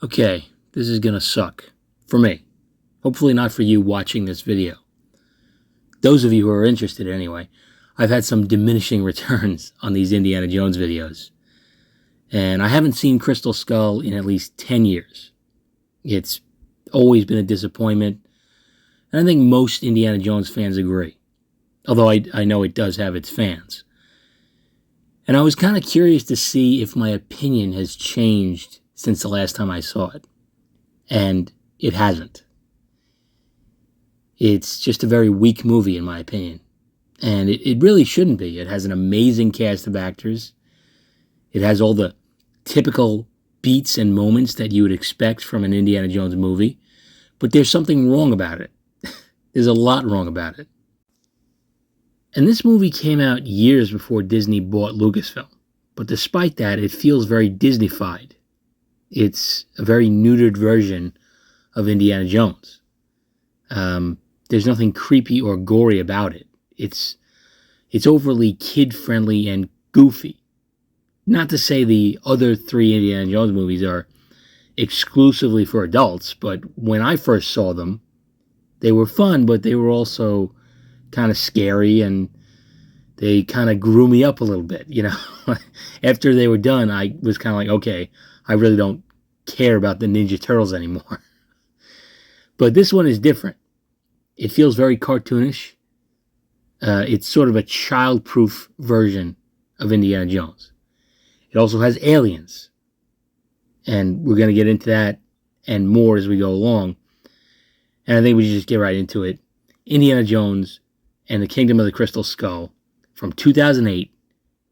Okay, this is gonna suck. For me. Hopefully not for you watching this video. Those of you who are interested anyway, I've had some diminishing returns on these Indiana Jones videos. And I haven't seen Crystal Skull in at least 10 years. It's always been a disappointment. And I think most Indiana Jones fans agree. Although I know it does have its fans. And I was kind of curious to see if my opinion has changed since the last time I saw it. And it hasn't. It's just a very weak movie, in my opinion. And it really shouldn't be. It has an amazing cast of actors. It has all the typical beats and moments that you would expect from an Indiana Jones movie. But there's something wrong about it. There's a lot wrong about it. And this movie came out years before Disney bought Lucasfilm. But despite that, it feels very Disney-fied. It's a very neutered version of Indiana Jones. There's nothing creepy or gory about it. It's overly kid-friendly and goofy. Not to say the other three Indiana Jones movies are exclusively for adults, but when I first saw them, they were fun, but they were also kind of scary, and they kind of grew me up a little bit, you know. After they were done, I was kind of like, okay, I really don't care about the Ninja Turtles anymore. But this one is different. It feels very cartoonish. It's sort of a child-proof version of Indiana Jones. It also has aliens. And we're going to get into that and more as we go along. And I think we should just get right into it. Indiana Jones and the Kingdom of the Crystal Skull from 2008,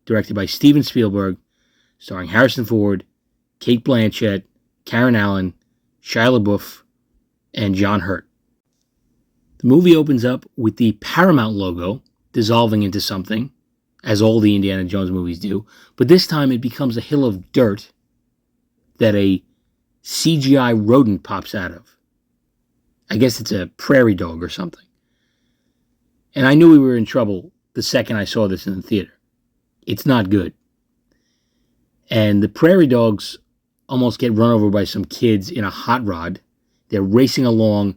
directed by Steven Spielberg, starring Harrison Ford, Cate Blanchett, Karen Allen, Shia LaBeouf, and John Hurt. The movie opens up with the Paramount logo dissolving into something, as all the Indiana Jones movies do, but this time it becomes a hill of dirt that a CGI rodent pops out of. I guess it's a prairie dog or something. And I knew we were in trouble the second I saw this in the theater. It's not good. And the prairie dogs almost get run over by some kids in a hot rod. They're racing along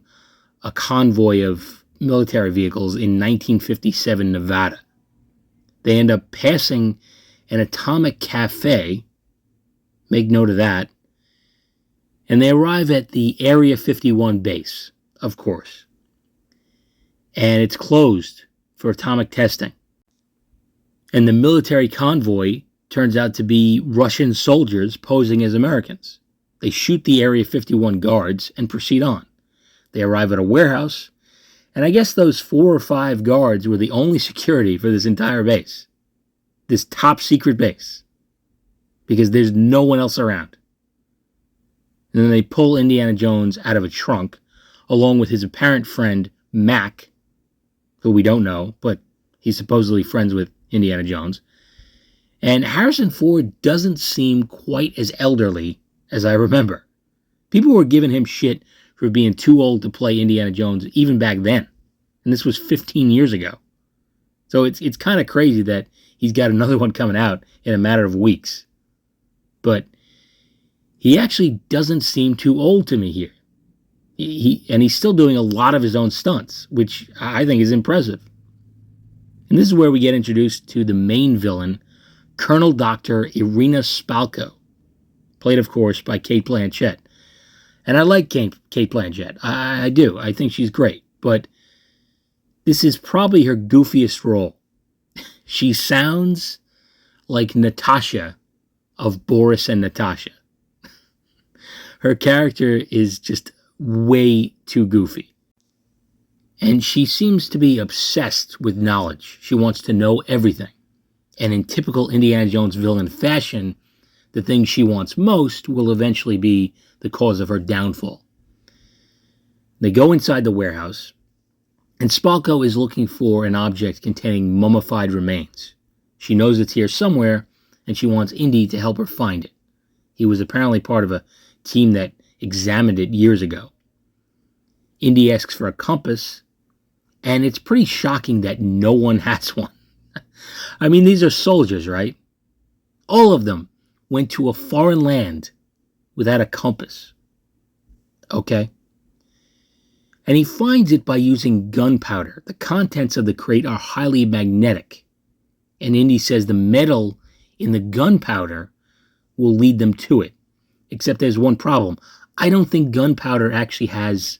a convoy of military vehicles in 1957 Nevada. They end up passing an atomic cafe. Make note of that. And they arrive at the Area 51 base, of course. And it's closed for atomic testing. And the military convoy turns out to be Russian soldiers posing as Americans. They shoot the Area 51 guards and proceed on. They arrive at a warehouse, and I guess those 4 or 5 guards were the only security for this entire base. This top secret base. Because there's no one else around. And then they pull Indiana Jones out of a trunk, along with his apparent friend, Mac, who we don't know, but he's supposedly friends with Indiana Jones. And Harrison Ford doesn't seem quite as elderly as I remember. People were giving him shit for being too old to play Indiana Jones even back then. And this was 15 years ago. So it's kind of crazy that he's got another one coming out in a matter of weeks. But he actually doesn't seem too old to me here. He's still doing a lot of his own stunts, which I think is impressive. And this is where we get introduced to the main villain, Colonel Dr. Irina Spalko, played, of course, by Cate Blanchett. And I like Cate Blanchett. I do. I think she's great. But this is probably her goofiest role. She sounds like Natasha of Boris and Natasha. Her character is just way too goofy. And she seems to be obsessed with knowledge. She wants to know everything. And in typical Indiana Jones villain fashion, the thing she wants most will eventually be the cause of her downfall. They go inside the warehouse, and Spalko is looking for an object containing mummified remains. She knows it's here somewhere, and she wants Indy to help her find it. He was apparently part of a team that examined it years ago. Indy asks for a compass, and it's pretty shocking that no one has one. I mean, these are soldiers, right? All of them went to a foreign land without a compass. okay? And he finds it by using gunpowder. The contents of the crate are highly magnetic. And Indy says the metal in the gunpowder will lead them to it. Except there's one problem. I don't think gunpowder actually has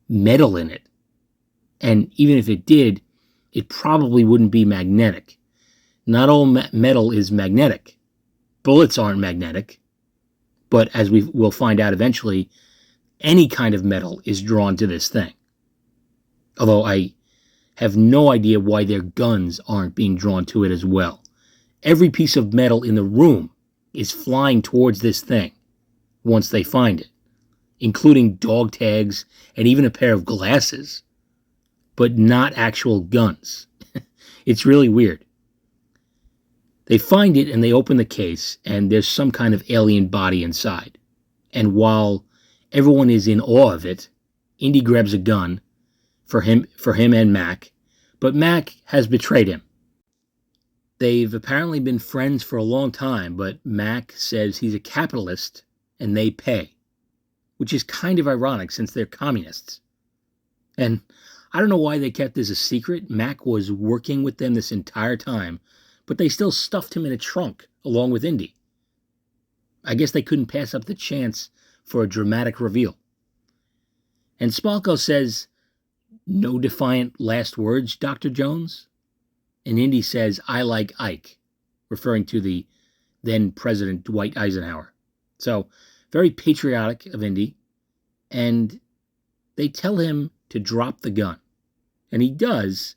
metal in it. And even if it did, it probably wouldn't be magnetic. Not all metal is magnetic. Bullets aren't magnetic. But as we will find out eventually, any kind of metal is drawn to this thing. Although I have no idea why their guns aren't being drawn to it as well. Every piece of metal in the room is flying towards this thing once they find it, including dog tags and even a pair of glasses, but not actual guns. It's really weird. They find it and they open the case, and there's some kind of alien body inside. And while everyone is in awe of it, Indy grabs a gun for him and Mac, but Mac has betrayed him. They've apparently been friends for a long time, but Mac says he's a capitalist and they pay, which is kind of ironic since they're communists. And I don't know why they kept this a secret. Mac was working with them this entire time, but they still stuffed him in a trunk along with Indy. I guess they couldn't pass up the chance for a dramatic reveal. And Spalko says, "No defiant last words, Dr. Jones?" And Indy says, "I like Ike," referring to the then President Dwight Eisenhower. So, very patriotic of Indy. And they tell him to drop the gun. And he does.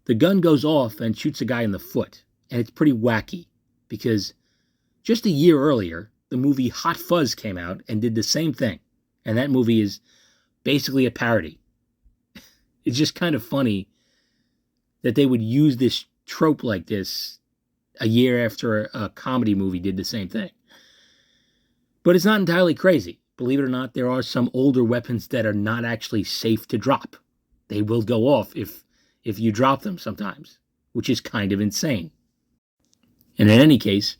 The gun goes off and shoots a guy in the foot. And it's pretty wacky, because just a year earlier, the movie Hot Fuzz came out and did the same thing. And that movie is basically a parody. It's just kind of funny that they would use this trope like this a year after a comedy movie did the same thing. But it's not entirely crazy. Believe it or not, there are some older weapons that are not actually safe to drop. They will go off if you drop them sometimes, which is kind of insane. And in any case,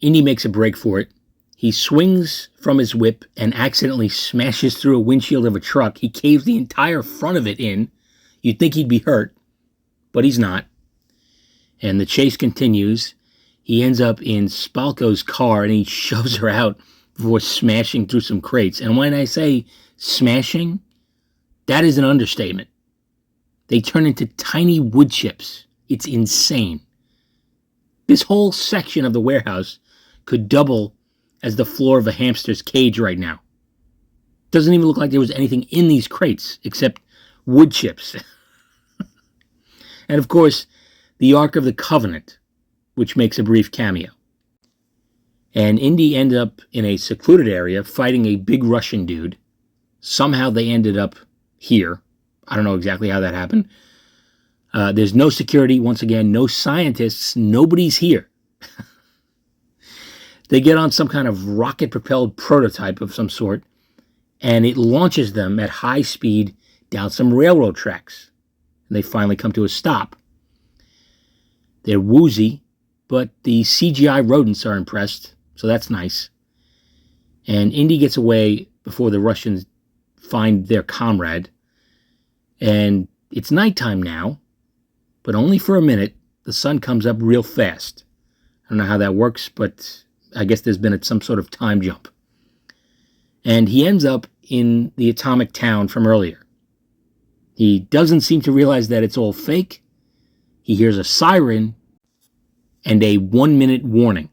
Indy makes a break for it. He swings from his whip and accidentally smashes through a windshield of a truck. He caves the entire front of it in. You'd think he'd be hurt, but he's not. And the chase continues. He ends up in Spalko's car and he shoves her out before smashing through some crates. And when I say smashing, that is an understatement. They turn into tiny wood chips. It's insane. This whole section of the warehouse could double as the floor of a hamster's cage right now. Doesn't even look like there was anything in these crates except wood chips. And of course, the Ark of the Covenant, which makes a brief cameo. And Indy ended up in a secluded area fighting a big Russian dude. Somehow they ended up here. I don't know exactly how that happened. There's no security, once again, no scientists, nobody's here. They get on some kind of rocket-propelled prototype of some sort, and it launches them at high speed down some railroad tracks. And they finally come to a stop. They're woozy, but the CGI rodents are impressed, so that's nice. And Indy gets away before the Russians find their comrade. And it's nighttime now, but only for a minute. The sun comes up real fast. I don't know how that works, but I guess there's been some sort of time jump. And he ends up in the atomic town from earlier. He doesn't seem to realize that it's all fake. He hears a siren and a 1-minute warning.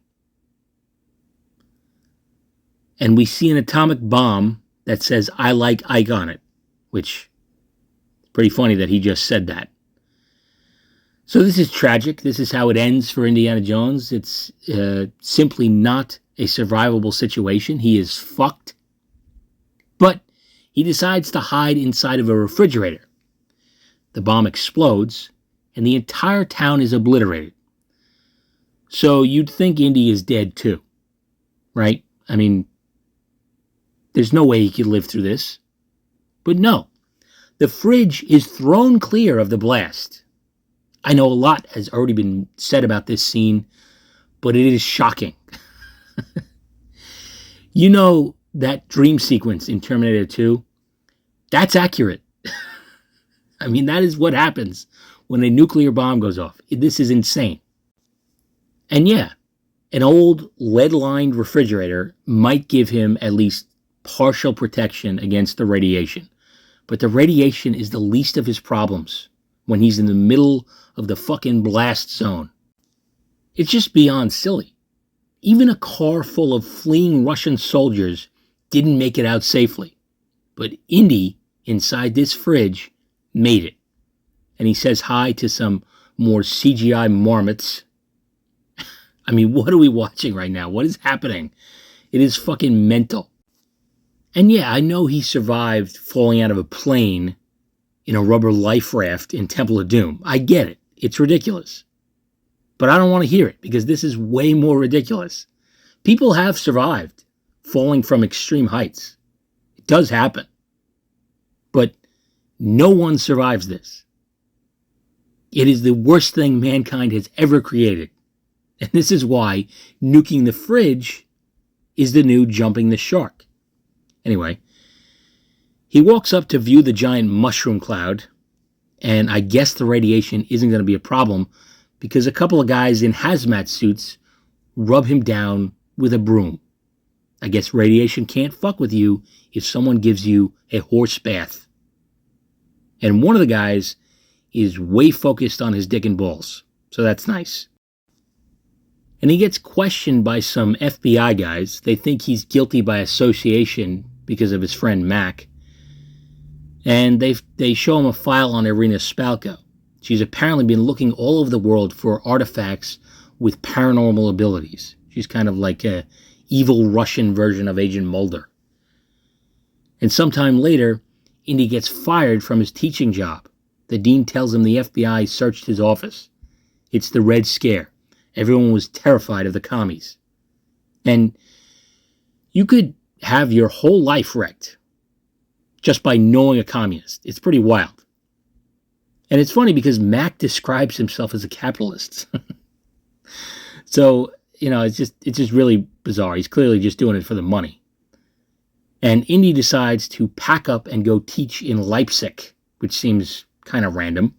And we see an atomic bomb that says, "I like Ike" on it, which is pretty funny that he just said that. So this is tragic. This is how it ends for Indiana Jones. It's simply not a survivable situation. He is fucked. But he decides to hide inside of a refrigerator. The bomb explodes, and the entire town is obliterated. So you'd think Indy is dead too, right? I mean, there's no way he could live through this. But no, the fridge is thrown clear of the blast. I know a lot has already been said about this scene, but it is shocking. You know, that dream sequence in Terminator 2, that's accurate. I mean, that is what happens when a nuclear bomb goes off. This is insane. And yeah, an old lead-lined refrigerator might give him at least partial protection against the radiation. But the radiation is the least of his problems when he's in the middle of the fucking blast zone. It's just beyond silly. Even a car full of fleeing Russian soldiers didn't make it out safely. But Indy, inside this fridge, made it. And he says hi to some more CGI marmots. I mean, what are we watching right now? What is happening? It is fucking mental. And yeah, I know he survived falling out of a plane in a rubber life raft in Temple of Doom. I get it. It's ridiculous. But I don't want to hear it because this is way more ridiculous. People have survived falling from extreme heights. It does happen. But no one survives this. It is the worst thing mankind has ever created. And this is why nuking the fridge is the new jumping the shark. Anyway, he walks up to view the giant mushroom cloud, and I guess the radiation isn't going to be a problem because a couple of guys in hazmat suits rub him down with a broom. I guess radiation can't fuck with you if someone gives you a horse bath. And one of the guys is way focused on his dick and balls, so that's nice. And he gets questioned by some FBI guys. They think he's guilty by association because of his friend Mac. And they show him a file on Irina Spalko. She's apparently been looking all over the world for artifacts with paranormal abilities. She's kind of like a evil Russian version of Agent Mulder. And sometime later, Indy gets fired from his teaching job. The dean tells him the FBI searched his office. It's the Red Scare. Everyone was terrified of the commies. And you could have your whole life wrecked just by knowing a communist. It's pretty wild. And it's funny because Mac describes himself as a capitalist. So, it's just really bizarre. He's clearly just doing it for the money. And Indy decides to pack up and go teach in Leipzig, which seems kind of random.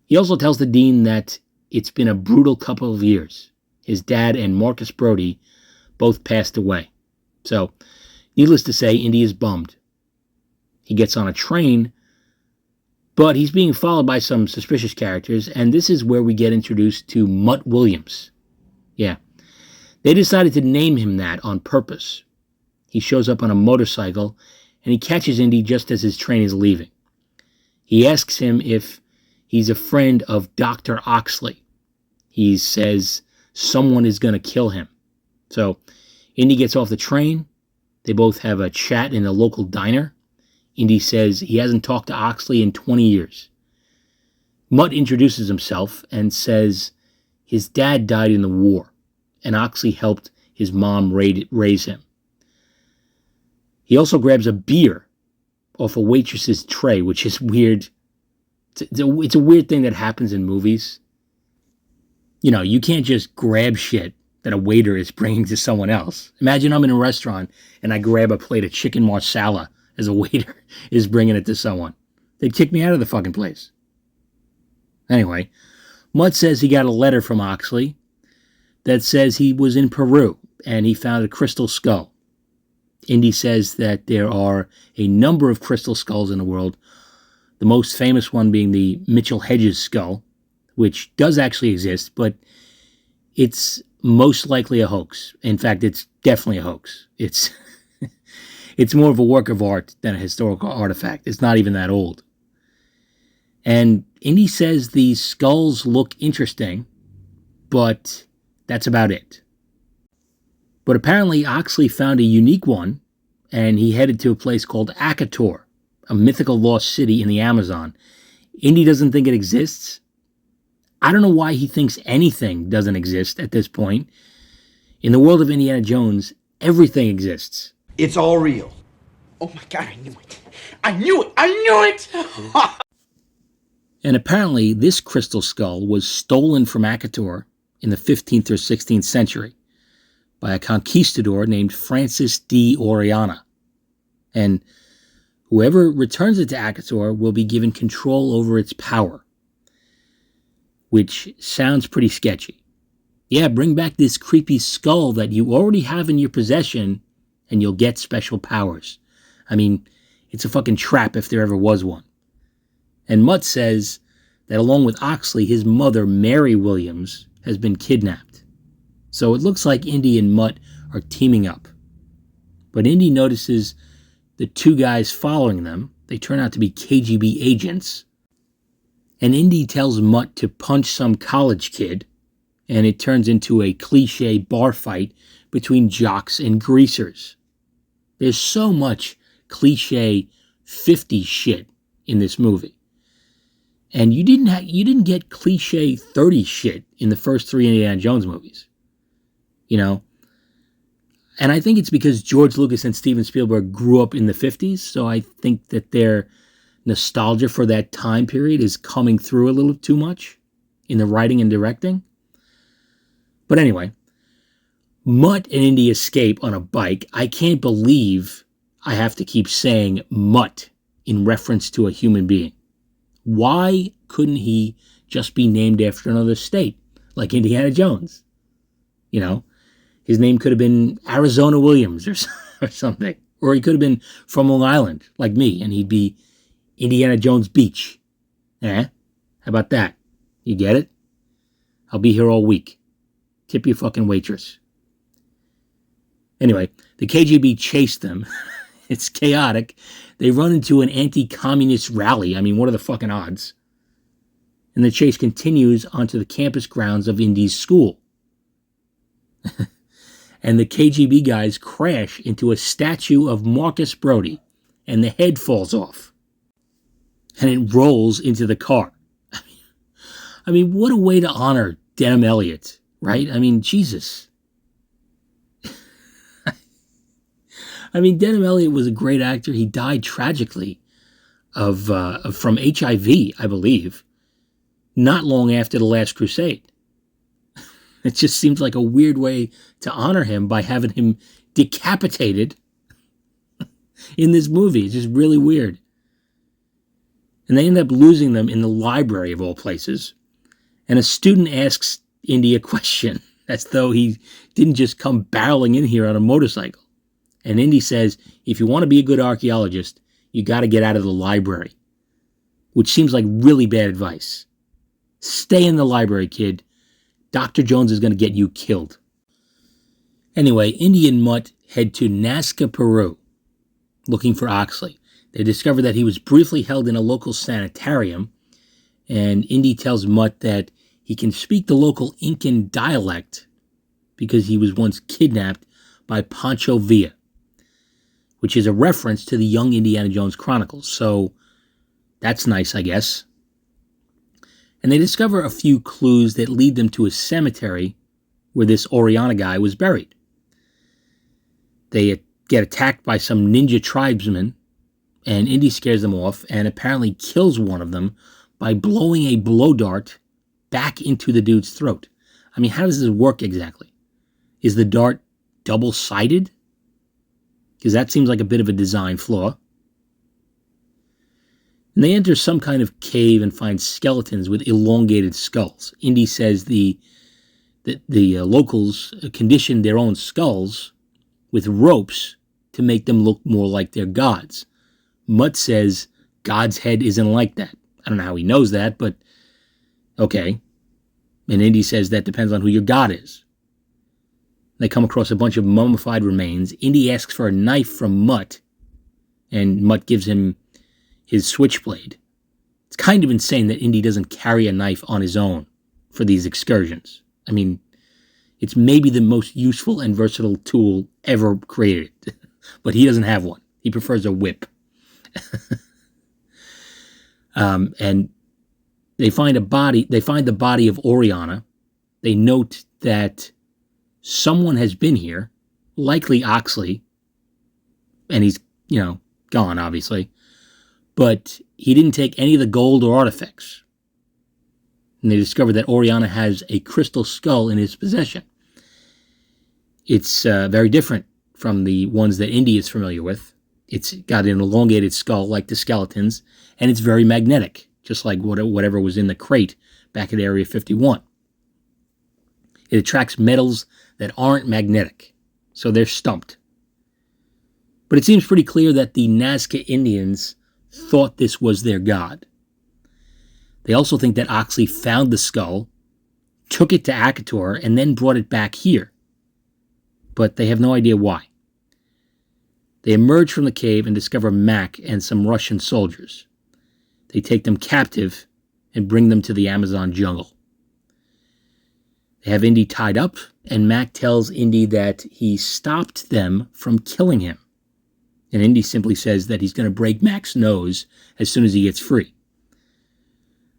He also tells the dean that it's been a brutal couple of years. His dad and Marcus Brody both passed away. So, needless to say, Indy is bummed. He gets on a train, but he's being followed by some suspicious characters, and this is where we get introduced to Mutt Williams. Yeah, they decided to name him that on purpose. He shows up on a motorcycle, and he catches Indy just as his train is leaving. He asks him if he's a friend of Dr. Oxley. He says someone is going to kill him. So Indy gets off the train. They both have a chat in a local diner. Indy says he hasn't talked to Oxley in 20 years. Mutt introduces himself and says his dad died in the war, and Oxley helped his mom raise him. He also grabs a beer off a waitress's tray, which is weird. It's a weird thing that happens in movies. You can't just grab shit that a waiter is bringing to someone else. Imagine I'm in a restaurant and I grab a plate of chicken marsala as a waiter is bringing it to someone. They'd kick me out of the fucking place. Anyway, Mutt says he got a letter from Oxley that says he was in Peru and he found a crystal skull. Indy says that there are a number of crystal skulls in the world, the most famous one being the Mitchell Hedges skull, which does actually exist, but it's most likely a hoax. In fact, it's definitely a hoax. It's more of a work of art than a historical artifact. It's not even that old. And Indy says these skulls look interesting, but that's about it. But apparently Oxley found a unique one, and he headed to a place called Akator, a mythical lost city in the Amazon. Indy doesn't think it exists. I don't know why he thinks anything doesn't exist at this point. In the world of Indiana Jones, everything exists. It's all real. Oh my God, I knew it. I knew it. I knew it. And apparently this crystal skull was stolen from Akator in the 15th or 16th century. by a conquistador named Francis de Orellana. And whoever returns it to Akator will be given control over its power, which sounds pretty sketchy. Yeah, bring back this creepy skull that you already have in your possession and you'll get special powers. I mean, it's a fucking trap if there ever was one. And Mutt says that along with Oxley, his mother, Mary Williams, has been kidnapped. So it looks like Indy and Mutt are teaming up. But Indy notices the two guys following them. They turn out to be KGB agents. And Indy tells Mutt to punch some college kid, and it turns into a cliche bar fight between jocks and greasers. There's so much cliche 50s shit in this movie. And you didn't get cliche 30s shit in the first 3 Indiana Jones movies. You know? And I think it's because George Lucas and Steven Spielberg grew up in the 50s, so I think that their nostalgia for that time period is coming through a little too much in the writing and directing. But anyway, Mutt and Indy escape on a bike. I can't believe I have to keep saying Mutt in reference to a human being. Why couldn't he just be named after another state, like Indiana Jones? You know, his name could have been Arizona Williams or something. Or he could have been from Long Island, like me, and he'd be Indiana Jones Beach. Eh? How about that? You get it? I'll be here all week. Tip your fucking waitress. Anyway, the KGB chased them. It's chaotic. They run into an anti-communist rally. I mean, what are the fucking odds? And the chase continues onto the campus grounds of Indy's school. And the KGB guys crash into a statue of Marcus Brody, and the head falls off. And it rolls into the car. I mean, what a way to honor Denham Elliott, right? I mean, Jesus. I mean, Denham Elliott was a great actor. He died tragically from HIV, I believe, not long after The Last Crusade. It just seems like a weird way to honor him by having him decapitated in this movie. It's just really weird. And they end up losing them in the library of all places. And a student asks Indy a question, as though he didn't just come barreling in here on a motorcycle. And Indy says, if you want to be a good archaeologist, you got to get out of the library. Which seems like really bad advice. Stay in the library, kid. Dr. Jones is going to get you killed. Anyway, Indy and Mutt head to Nazca, Peru, looking for Oxley. They discover that he was briefly held in a local sanitarium, and Indy tells Mutt that he can speak the local Incan dialect because he was once kidnapped by Pancho Villa, which is a reference to the Young Indiana Jones Chronicles. So that's nice, I guess. And they discover a few clues that lead them to a cemetery where this Orellana guy was buried. They get attacked by some ninja tribesmen, and Indy scares them off and apparently kills one of them by blowing a blow dart back into the dude's throat. I mean, how does this work exactly? Is the dart double-sided? Because that seems like a bit of a design flaw. And they enter some kind of cave and find skeletons with elongated skulls. Indy says the locals conditioned their own skulls with ropes to make them look more like their gods. Mutt says God's head isn't like that. I don't know how he knows that, but okay. And Indy says that depends on who your god is. They come across a bunch of mummified remains. Indy asks for a knife from Mutt, and Mutt gives him his switchblade. It's kind of insane that Indy doesn't carry a knife on his own for these excursions. I mean, it's maybe the most useful and versatile tool ever created, but he doesn't have one. He prefers a whip. And they find a body. They find the body of Orellana. They note that someone has been here, likely Oxley, and he's, gone, obviously. But he didn't take any of the gold or artifacts. And they discovered that Orellana has a crystal skull in his possession. It's very different from the ones that Indy is familiar with. It's got an elongated skull like the skeletons, and it's very magnetic, just like whatever was in the crate back at Area 51. It attracts metals that aren't magnetic, so they're stumped. But it seems pretty clear that the Nazca Indians thought this was their god. They also think that Oxley found the skull, took it to Akator, and then brought it back here. But they have no idea why. They emerge from the cave and discover Mac and some Russian soldiers. They take them captive and bring them to the Amazon jungle. They have Indy tied up, and Mac tells Indy that he stopped them from killing him. And Indy simply says that he's going to break Mac's nose as soon as he gets free.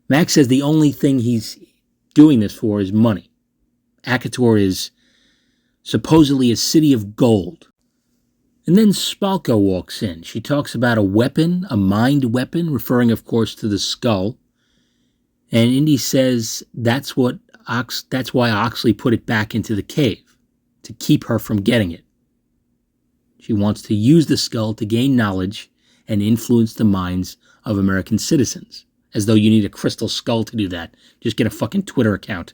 Mac says the only thing he's doing this for is money. Akator is supposedly a city of gold. And then Spalko walks in. She talks about a weapon, a mind weapon, referring, of course, to the skull. And Indy says that's why Oxley put it back into the cave, to keep her from getting it. She wants to use the skull to gain knowledge and influence the minds of American citizens, as though you need a crystal skull to do that. Just get a fucking Twitter account.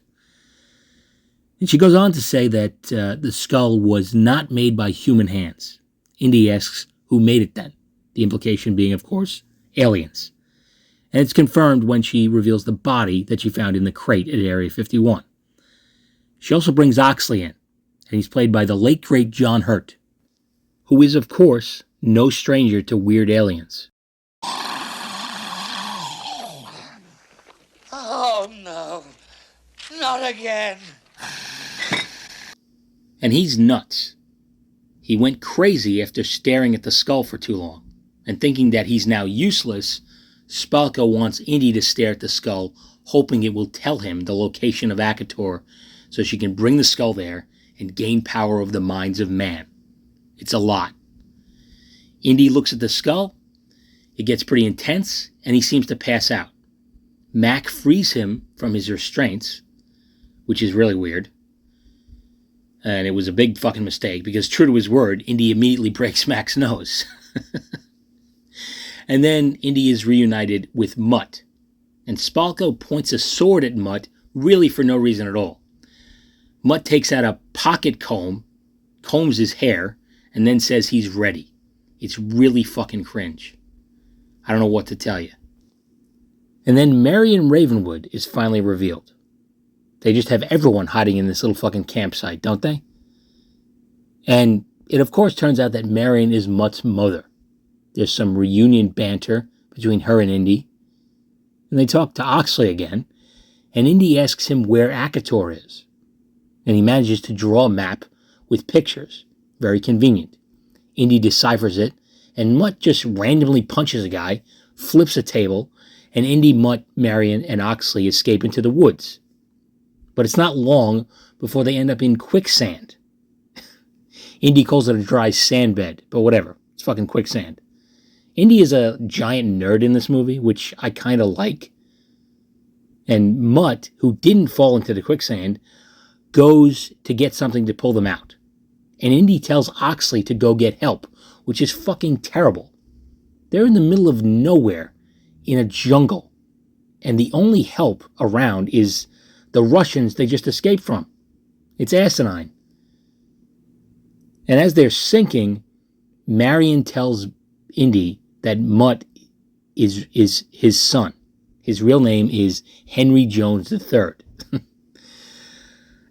And she goes on to say that the skull was not made by human hands. Indy asks who made it then, the implication being, of course, aliens. And it's confirmed when she reveals the body that she found in the crate at Area 51. She also brings Oxley in, and he's played by the late, great John Hurt, who is, of course, no stranger to weird aliens. Oh, no. Not again. And he's nuts. He went crazy after staring at the skull for too long, and thinking that he's now useless, Spalko wants Indy to stare at the skull, hoping it will tell him the location of Akator so she can bring the skull there and gain power over the minds of man. It's a lot. Indy looks at the skull, it gets pretty intense, and he seems to pass out. Mac frees him from his restraints, which is really weird. And it was a big fucking mistake, because true to his word, Indy immediately breaks Mac's nose. And then Indy is reunited with Mutt. And Spalko points a sword at Mutt, really for no reason at all. Mutt takes out a pocket comb, combs his hair, and then says he's ready. It's really fucking cringe. I don't know what to tell you. And then Marion Ravenwood is finally revealed. They just have everyone hiding in this little fucking campsite, don't they? And it, of course, turns out that Marion is Mutt's mother. There's some reunion banter between her and Indy. And they talk to Oxley again, and Indy asks him where Akator is. And he manages to draw a map with pictures. Very convenient. Indy deciphers it, and Mutt just randomly punches a guy, flips a table, and Indy, Mutt, Marion, and Oxley escape into the woods. But it's not long before they end up in quicksand. Indy calls it a dry sand bed, but whatever. It's fucking quicksand. Indy is a giant nerd in this movie, which I kind of like. And Mutt, who didn't fall into the quicksand, goes to get something to pull them out. And Indy tells Oxley to go get help, which is fucking terrible. They're in the middle of nowhere, in a jungle. And the only help around is the Russians they just escaped from. It's asinine. And as they're sinking, Marion tells Indy that Mutt is his son. His real name is Henry Jones III.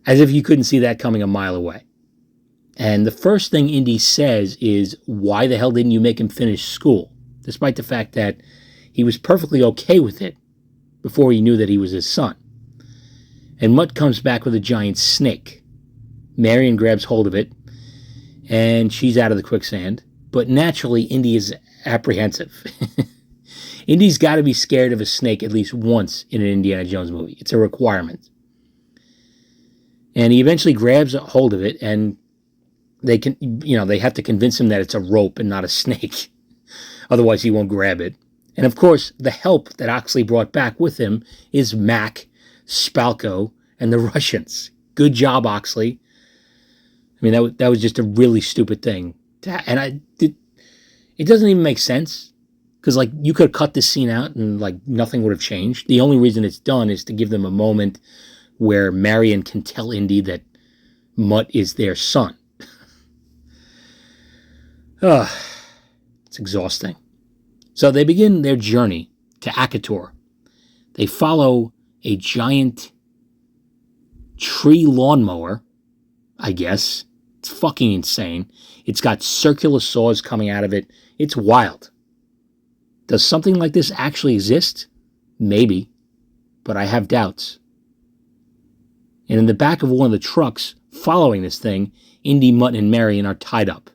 As if you couldn't see that coming a mile away. And the first thing Indy says is, why the hell didn't you make him finish school? Despite the fact that he was perfectly okay with it before he knew that he was his son. And Mutt comes back with a giant snake. Marion grabs hold of it, and she's out of the quicksand. But naturally, Indy is apprehensive. Indy's got to be scared of a snake at least once in an Indiana Jones movie. It's a requirement. And he eventually grabs a hold of it, and they have to convince him that it's a rope and not a snake. Otherwise, he won't grab it. And of course, the help that Oxley brought back with him is Mac, Spalko, and the Russians. Good job, Oxley. I mean, that was just a really stupid thing. It doesn't even make sense. Because, like, you could have cut this scene out and, like, nothing would have changed. The only reason it's done is to give them a moment where Marion can tell Indy that Mutt is their son. It's exhausting. So they begin their journey to Akator. They follow a giant tree lawnmower, I guess. It's fucking insane. It's got circular saws coming out of it. It's wild. Does something like this actually exist? Maybe, but I have doubts. And in the back of one of the trucks following this thing, Indy, Mutt, and Marion are tied up.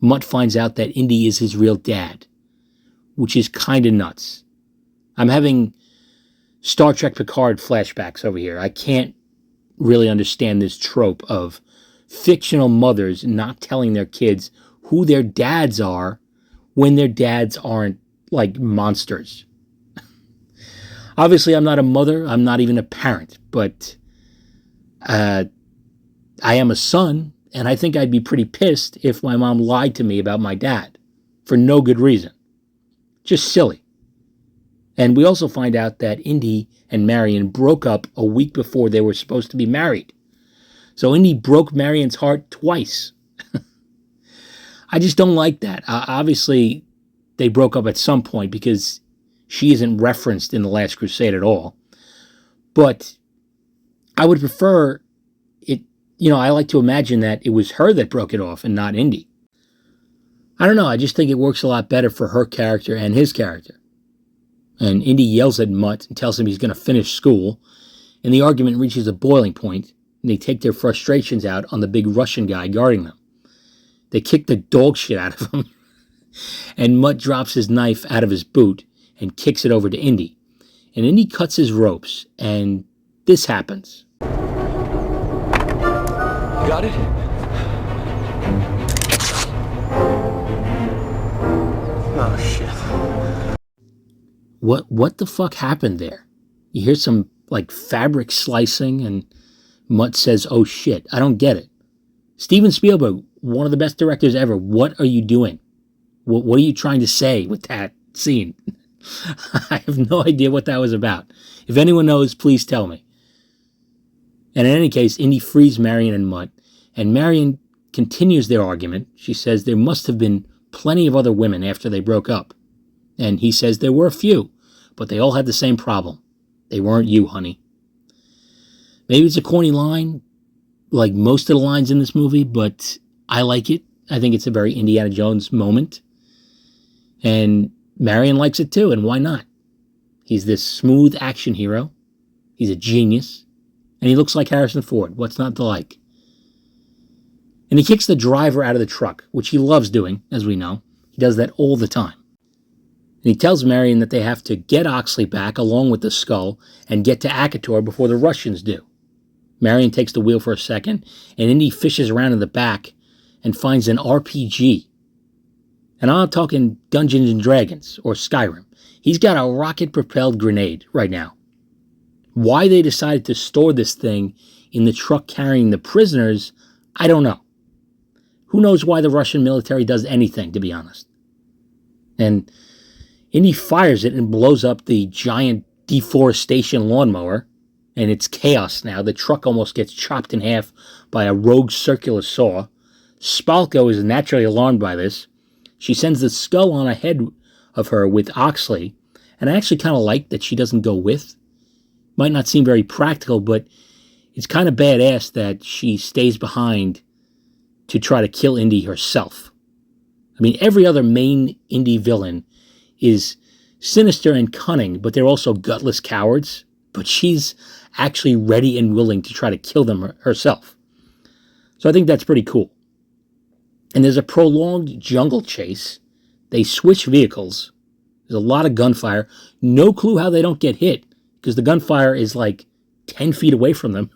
Mutt finds out that Indy is his real dad, which is kind of nuts. I'm having Star Trek Picard flashbacks over here. I can't really understand this trope of fictional mothers not telling their kids who their dads are when their dads aren't, like, monsters. Obviously, I'm not a mother. I'm not even a parent. But I am a son, and I think I'd be pretty pissed if my mom lied to me about my dad for no good reason. Just silly. And we also find out that Indy and Marion broke up a week before they were supposed to be married. So Indy broke Marion's heart twice. I just don't like that. Obviously, they broke up at some point because she isn't referenced in The Last Crusade at all. But I would prefer it, I like to imagine that it was her that broke it off and not Indy. I don't know, I just think it works a lot better for her character and his character. And Indy yells at Mutt and tells him he's going to finish school, and the argument reaches a boiling point, and they take their frustrations out on the big Russian guy guarding them. They kick the dog shit out of him, and Mutt drops his knife out of his boot and kicks it over to Indy. And Indy cuts his ropes, and this happens. Got it? Oh, shit. What the fuck happened there? You hear some, like, fabric slicing, and Mutt says, "Oh shit." I don't get it. Steven Spielberg, one of the best directors ever. What are you doing? What are you trying to say with that scene? I have no idea what that was about. If anyone knows, please tell me. And in any case, Indy frees Marion and Mutt, and Marion continues their argument. She says there must have been plenty of other women after they broke up. And he says there were a few, but they all had the same problem. They weren't you, honey. Maybe it's a corny line, like most of the lines in this movie, but I like it. I think it's a very Indiana Jones moment. And Marion likes it too, and why not? He's this smooth action hero. He's a genius. And he looks like Harrison Ford. What's not to like? And he kicks the driver out of the truck, which he loves doing, as we know. He does that all the time. And he tells Marion that they have to get Oxley back along with the skull and get to Akator before the Russians do. Marion takes the wheel for a second, and Indy fishes around in the back and finds an RPG. And I'm not talking Dungeons and Dragons or Skyrim. He's got a rocket-propelled grenade right now. Why they decided to store this thing in the truck carrying the prisoners, I don't know. Who knows why the Russian military does anything, to be honest. And Indy fires it and blows up the giant deforestation lawnmower, and it's chaos now. The truck almost gets chopped in half by a rogue circular saw. Spalko is naturally alarmed by this. She sends the skull on ahead of her with Oxley, and I actually kind of like that she doesn't go with. Might not seem very practical, but it's kind of badass that she stays behind to try to kill Indy herself. I mean, every other main Indy villain is sinister and cunning, but they're also gutless cowards. But she's actually ready and willing to try to kill them herself. So I think that's pretty cool. And there's a prolonged jungle chase. They switch vehicles. There's a lot of gunfire. No clue how they don't get hit, because the gunfire is like 10 feet away from them.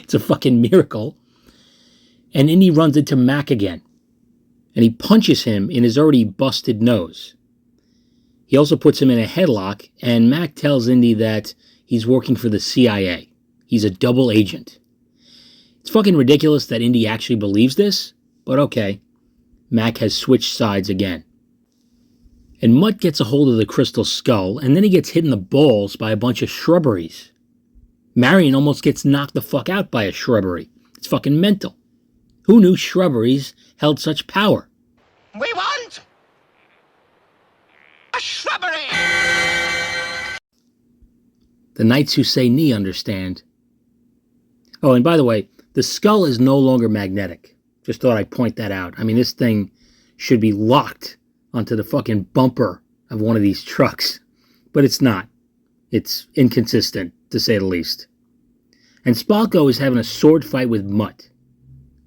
It's a fucking miracle. And Indy runs into Mac again, and he punches him in his already busted nose. He also puts him in a headlock, and Mac tells Indy that he's working for the CIA. He's a double agent. It's fucking ridiculous that Indy actually believes this, but okay. Mac has switched sides again. And Mutt gets a hold of the crystal skull, and then he gets hit in the balls by a bunch of shrubberies. Marion almost gets knocked the fuck out by a shrubbery. It's fucking mental. Who knew shrubberies held such power? We want a shrubbery! The knights who say knee understand. Oh, and by the way, the skull is no longer magnetic. Just thought I'd point that out. I mean, this thing should be locked onto the fucking bumper of one of these trucks. But it's not. It's inconsistent, to say the least. And Spalko is having a sword fight with Mutt.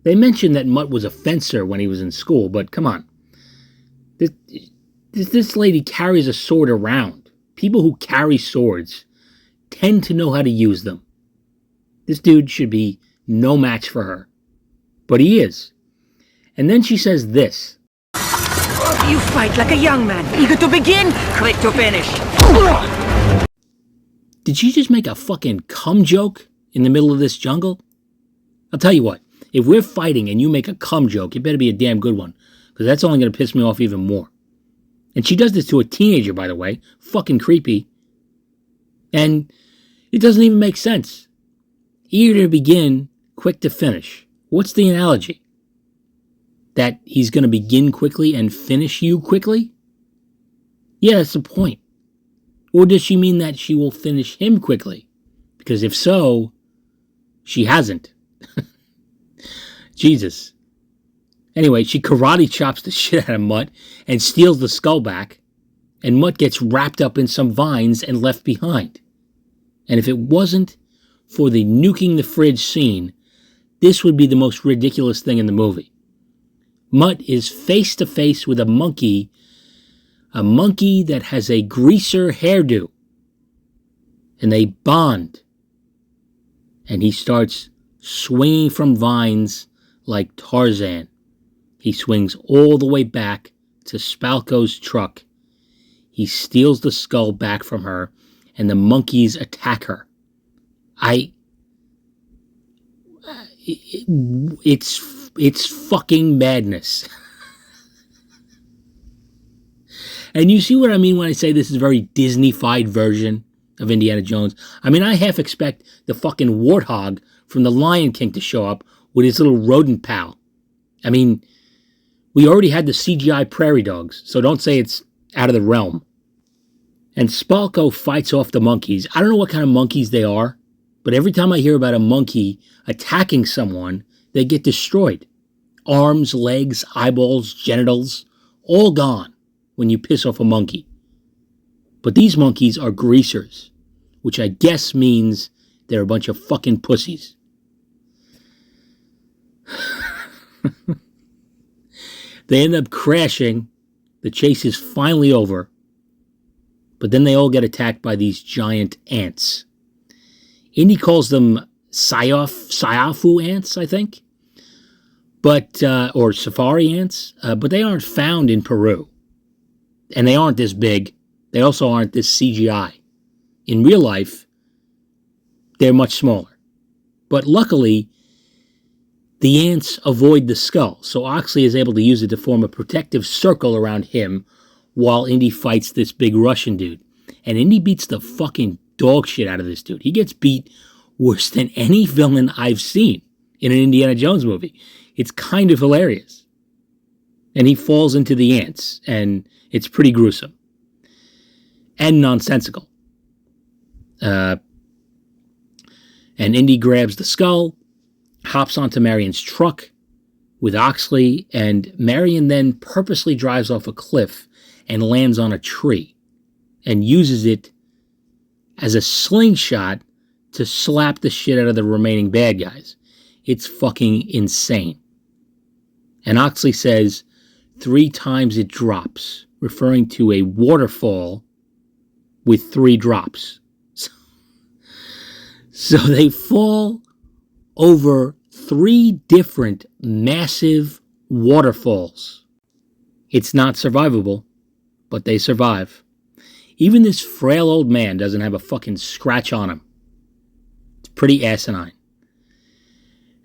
They mentioned that Mutt was a fencer when he was in school, but come on. This lady carries a sword around. People who carry swords tend to know how to use them. This dude should be no match for her. But he is. And then she says this. You fight like a young man, eager to begin, quick to finish. Did she just make a fucking cum joke in the middle of this jungle? I'll tell you what. If we're fighting and you make a cum joke, it better be a damn good one. Because that's only going to piss me off even more. And she does this to a teenager, by the way. Fucking creepy. And it doesn't even make sense. Eager to begin, quick to finish. What's the analogy? That he's going to begin quickly and finish you quickly? Yeah, that's the point. Or does she mean that she will finish him quickly? Because if so, she hasn't. Jesus. Anyway, she karate chops the shit out of Mutt and steals the skull back, and Mutt gets wrapped up in some vines and left behind. And if it wasn't for the nuking the fridge scene, this would be the most ridiculous thing in the movie. Mutt is face to face with a monkey that has a greaser hairdo. And they bond. And he starts swinging from vines like Tarzan. He swings all the way back to Spalko's truck. He steals the skull back from her, and the monkeys attack her. It's fucking madness. And you see what I mean when I say this is a very Disney-fied version of Indiana Jones? I mean, I half expect the fucking warthog from the Lion King to show up with his little rodent pal. I mean, we already had the CGI prairie dogs, so don't say it's out of the realm. And Spalko fights off the monkeys. I don't know what kind of monkeys they are, but every time I hear about a monkey attacking someone, they get destroyed. Arms, legs, eyeballs, genitals, all gone when you piss off a monkey. But these monkeys are greasers, which I guess means they're a bunch of fucking pussies. They end up crashing. The chase is finally over. But then they all get attacked by these giant ants. Indy calls them Syafu ants, I think. But, or safari ants. But they aren't found in Peru. And they aren't this big. They also aren't this CGI. In real life, they're much smaller. But luckily, the ants avoid the skull, so Oxley is able to use it to form a protective circle around him while Indy fights this big Russian dude. And Indy beats the fucking dog shit out of this dude. He gets beat worse than any villain I've seen in an Indiana Jones movie. It's kind of hilarious. And he falls into the ants, and it's pretty gruesome. And nonsensical. And Indy grabs the skull, hops onto Marion's truck with Oxley, and Marion then purposely drives off a cliff and lands on a tree and uses it as a slingshot to slap the shit out of the remaining bad guys. It's fucking insane. And Oxley says 3 times it drops, referring to a waterfall with 3 drops. So they fall over 3 different massive waterfalls. It's not survivable, but they survive. Even this frail old man doesn't have a fucking scratch on him. It's pretty asinine.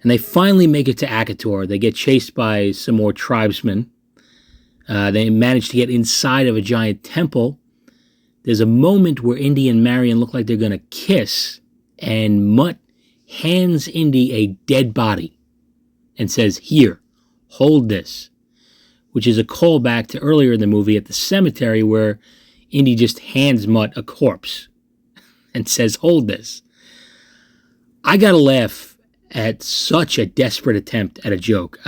And they finally make it to Akator. They get chased by some more tribesmen. They manage to get inside of a giant temple. There's a moment where Indy and Marion look like they're going to kiss, and Mutt hands Indy a dead body and says, "Here, hold this," which is a callback to earlier in the movie at the cemetery where Indy just hands Mutt a corpse and says, "Hold this." I got to laugh at such a desperate attempt at a joke.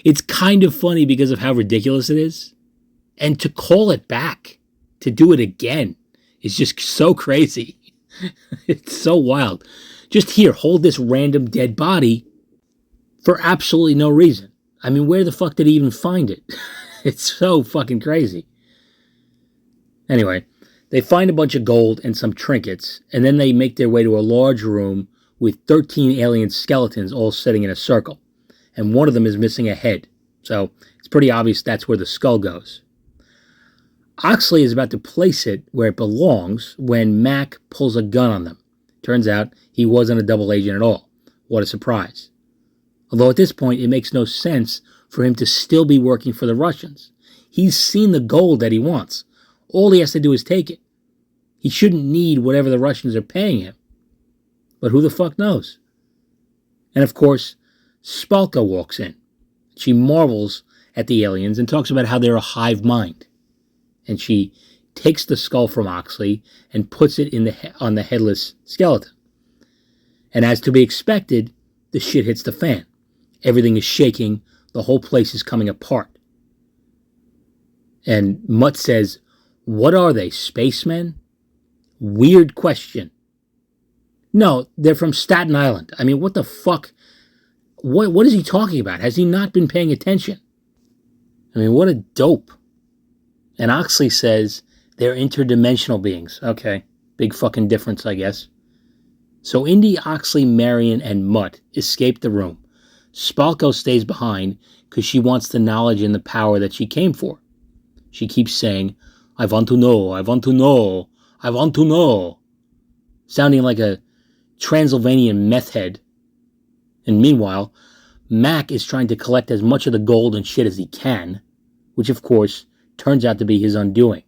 It's kind of funny because of how ridiculous it is. And to call it back, to do it again, is just so crazy. It's so wild. Just here, hold this random dead body for absolutely no reason. I mean, where the fuck did he even find it? It's so fucking crazy. Anyway, they find a bunch of gold and some trinkets, and then they make their way to a large room with 13 alien skeletons all sitting in a circle. And one of them is missing a head. So it's pretty obvious that's where the skull goes. Oxley is about to place it where it belongs when Mac pulls a gun on them. Turns out he wasn't a double agent at all. What a surprise. Although at this point it makes no sense for him to still be working for the Russians. He's seen the gold that he wants. All he has to do is take it. He shouldn't need whatever the Russians are paying him. But who the fuck knows? And of course, Spalka walks in. She marvels at the aliens and talks about how they're a hive mind. And she takes the skull from Oxley and puts it on the headless skeleton. And as to be expected, the shit hits the fan. Everything is shaking. The whole place is coming apart. And Mutt says, "What are they, spacemen?" Weird question. No, they're from Staten Island. I mean, what the fuck? What is he talking about? Has he not been paying attention? I mean, what a dope. And Oxley says they're interdimensional beings. Okay, big fucking difference, I guess. So Indy, Oxley, Marion, and Mutt escape the room. Spalko stays behind because she wants the knowledge and the power that she came for. She keeps saying, "I want to know, I want to know, I want to know," sounding like a Transylvanian meth head. And meanwhile, Mac is trying to collect as much of the gold and shit as he can, which of course turns out to be his undoing.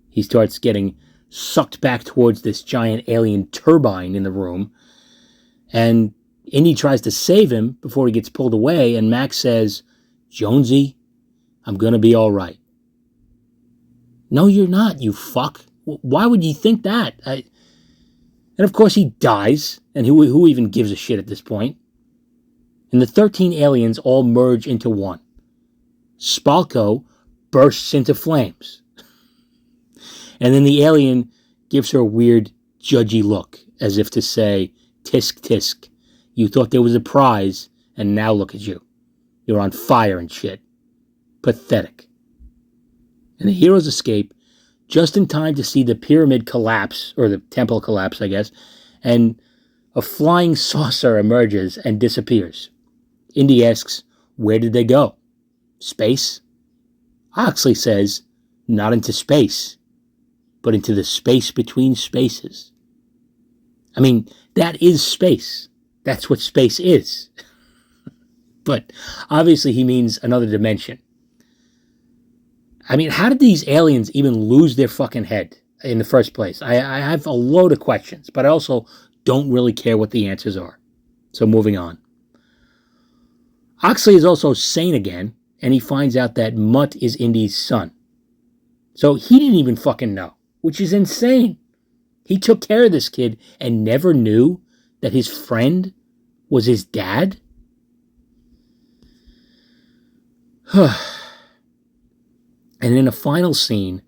He starts getting sucked back towards this giant alien turbine in the room, and Indy tries to save him before he gets pulled away, and Mac says, "Jonesy, I'm gonna be all right." No, you're not, you fuck. Why would you think that? And of course he dies, and who even gives a shit at this point? And the 13 aliens all merge into one. Spalko bursts into flames. And then the alien gives her a weird, judgy look, as if to say, "Tisk, tisk, you thought there was a prize, and now look at you. You're on fire and shit. Pathetic." And the heroes escape just in time to see the pyramid collapse, or the temple collapse, I guess, and a flying saucer emerges and disappears. Indy asks, "Where did they go? Space?" Oxley says, "Not into space, but into the space between spaces." I mean, that is space. That's what space is. But obviously he means another dimension. I mean, how did these aliens even lose their fucking head in the first place? I have a load of questions, but I also don't really care what the answers are. So moving on. Oxley is also sane again, and he finds out that Mutt is Indy's son. So he didn't even fucking know, which is insane. He took care of this kid and never knew that his friend was his dad? And in a final scene,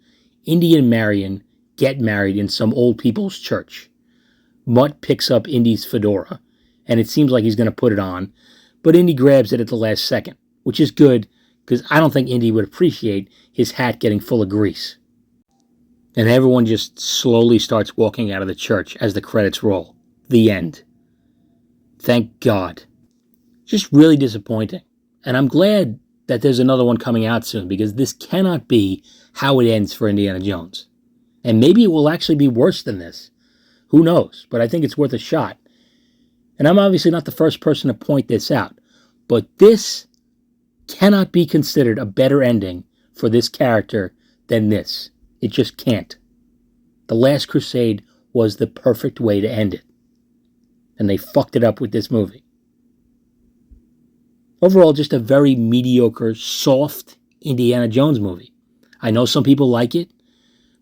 Indy and Marion get married in some old people's church. Mutt picks up Indy's fedora, and it seems like he's going to put it on, but Indy grabs it at the last second, which is good, because I don't think Indy would appreciate his hat getting full of grease. And everyone just slowly starts walking out of the church as the credits roll. The end. Thank God. Just really disappointing. And I'm glad that there's another one coming out soon, because this cannot be how it ends for Indiana Jones. And maybe it will actually be worse than this. Who knows? But I think it's worth a shot. And I'm obviously not the first person to point this out, but this cannot be considered a better ending for this character than this. It just can't. The Last Crusade was the perfect way to end it. And they fucked it up with this movie. Overall, just a very mediocre, soft Indiana Jones movie. I know some people like it,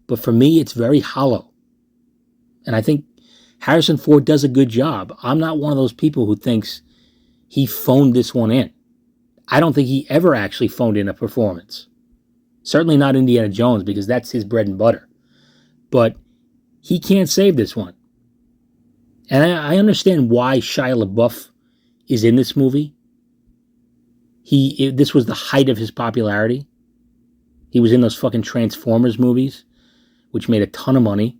but for me, it's very hollow. And I think Harrison Ford does a good job. I'm not one of those people who thinks he phoned this one in. I don't think he ever actually phoned in a performance. Certainly not Indiana Jones, because that's his bread and butter. But he can't save this one. And I understand why Shia LaBeouf is in this movie. This was the height of his popularity. He was in those fucking Transformers movies, which made a ton of money.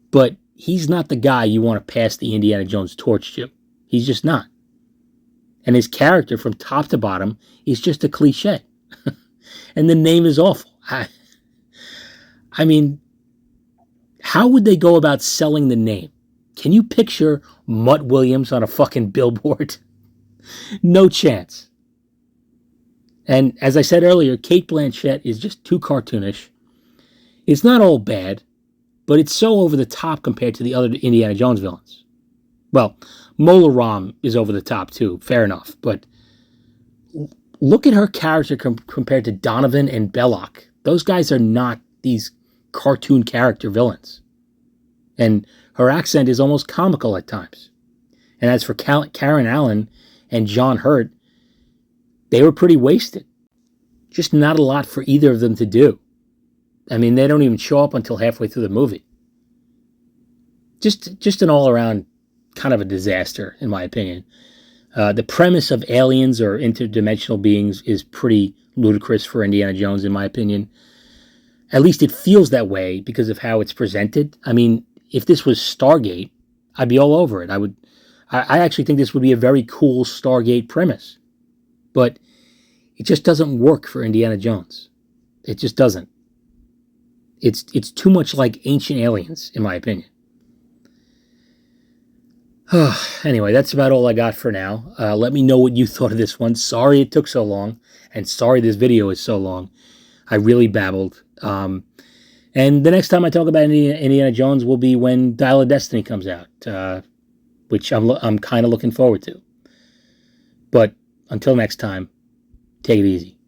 But he's not the guy you want to pass the Indiana Jones torch to. He's just not. And his character from top to bottom is just a cliche. And the name is awful. I mean, how would they go about selling the name? Can you picture Mutt Williams on a fucking billboard? No chance. And as I said earlier, Cate Blanchett is just too cartoonish. It's not all bad, but it's so over the top compared to the other Indiana Jones villains. Well, Mola Ram is over the top too, fair enough. But look at her character compared to Donovan and Belloc. Those guys are not these cartoon character villains. And her accent is almost comical at times. And as for Karen Allen and John Hurt, they were pretty wasted. Just not a lot for either of them to do. I mean, they don't even show up until halfway through the movie. Just an all-around kind of a disaster, in my opinion. The premise of aliens or interdimensional beings is pretty ludicrous for Indiana Jones, in my opinion. At least it feels that way because of how it's presented. I mean, if this was Stargate, I'd be all over it. I actually think this would be a very cool Stargate premise. But it just doesn't work for Indiana Jones. It just doesn't. It's too much like Ancient Aliens, in my opinion. Anyway, that's about all I got for now. Let me know what you thought of this one. Sorry it took so long, and sorry this video is so long. I really babbled. And the next time I talk about Indiana Jones will be when Dial of Destiny comes out, which I'm kind of looking forward to. But until next time, take it easy.